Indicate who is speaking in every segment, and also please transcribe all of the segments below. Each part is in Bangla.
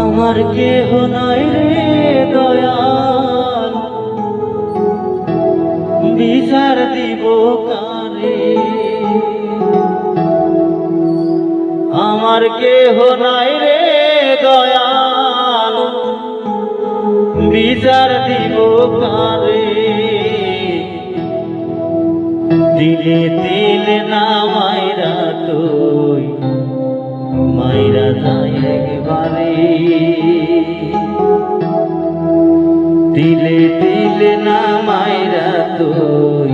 Speaker 1: আমার কেহ নাই রে দয়াল, বিচার দিব কারে। আমার কেহ নাই রে দয়াল, বিচার দিব কারে। দিলে দিলে না মাইরা তুই, মাইরা যায় একবারে। দিলে দিলে না মাইরা তুই,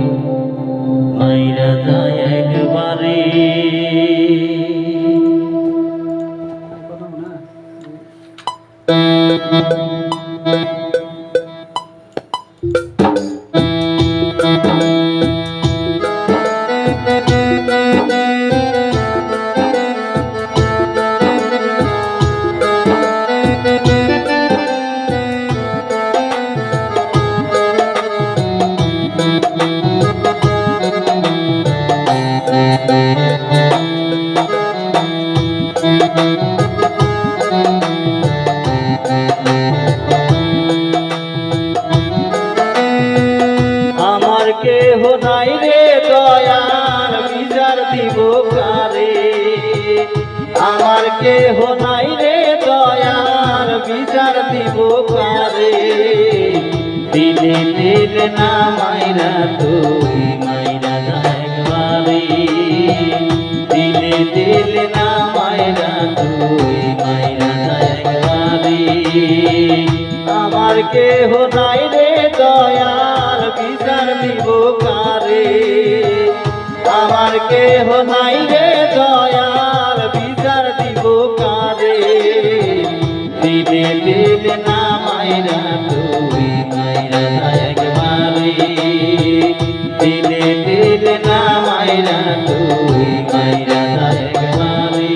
Speaker 1: মাইরা যায় একবারে। আমার কেহ নাই রে দয়াল, বিচার দিব কারে। আমার কেহ নাই রে দয়াল, বিচার দিব কারে। দিলে দিলে না মাইরা তুই, মাইরা যায় একবারে। দিলে দিলে না মাইরা তুই, মাইরা যায় একবারে। আমার কেহ নাই রে দয়াল, বিচার দিব কারে। আমার কেহ নাই রে দয়াল, বিচার দিব কারে। দিলে দিলে না মাইরা তুই, মাইরা যায় একবারে। দিলে দিলে না মাইরা তুই, মাইরা যায় একবারে।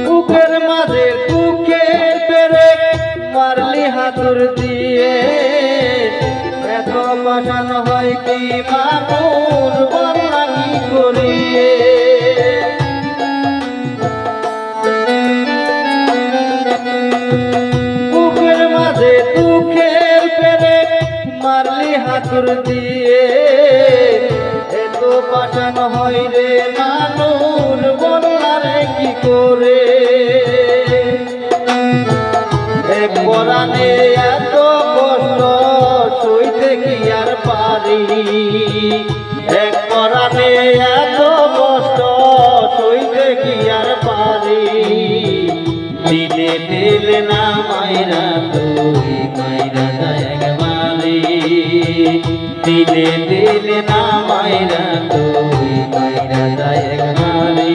Speaker 1: বুকের মাঝে বুকের পেরে মারলি হাতুর দিয়ে, এত পাশান হয় কি মানুষ বললা কি করিয়ে। বুকের মাঝে দুঃখের পেরে মারলি হাতুর দিয়ে, এত পাশান হয় রে মানুষ বললা রে কি করে। এক পরাণে এত কষ্ট সইতে কি আর পারি। এক পরাণে এত কষ্ট সইতে কি আর পারি। দিলে দিলে না মাইরা তুই, মাইরা যায় একবারে। দিলে দিলে না মাইরা তুই, মাইরা যায় একবারে।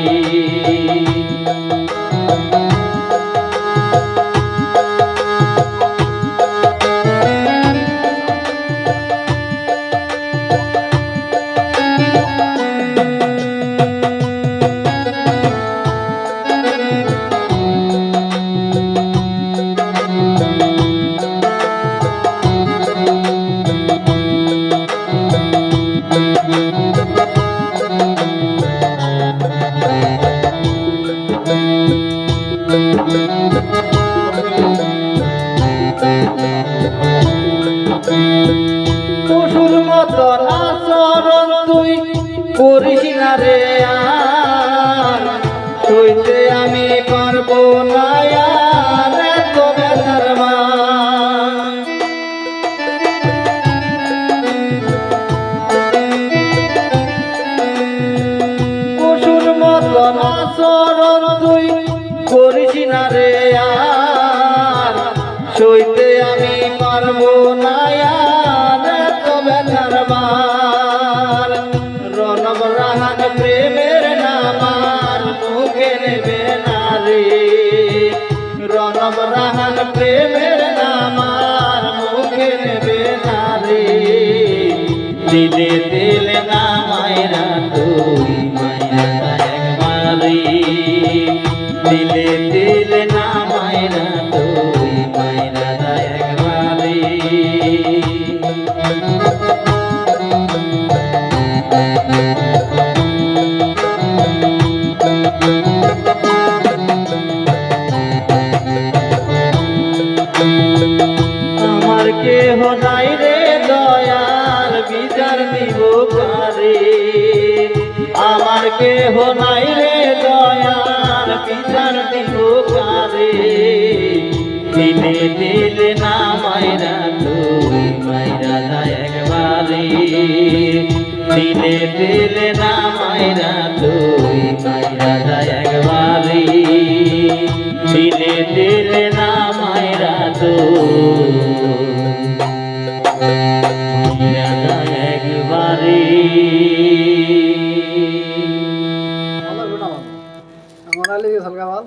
Speaker 1: সইতে আমি পারবো না আর এত ব্যথার বার। রণব রাহান প্রেমের নাম আর মুখে নেবে না রে, রণব রাহান প্রেমের নাম আর মুখে নেবে না রে। দিলে দিলে না মায়েরা তুই মায়েরা একবারে, দিলে দিলে না মায়েরা তুই মায়েরা একবারে। আমার কেহ নাই রে দয়াল বিচার দিব কারে, আমার কেহ নাই রে দয়াল বিচার দিব কারে। দিলে দিলে না মায়েরা তুই মায়েরা একবারে, দিলে দিলে না মায়েরা তুই মায়েরা একবারে, দিলে দিলে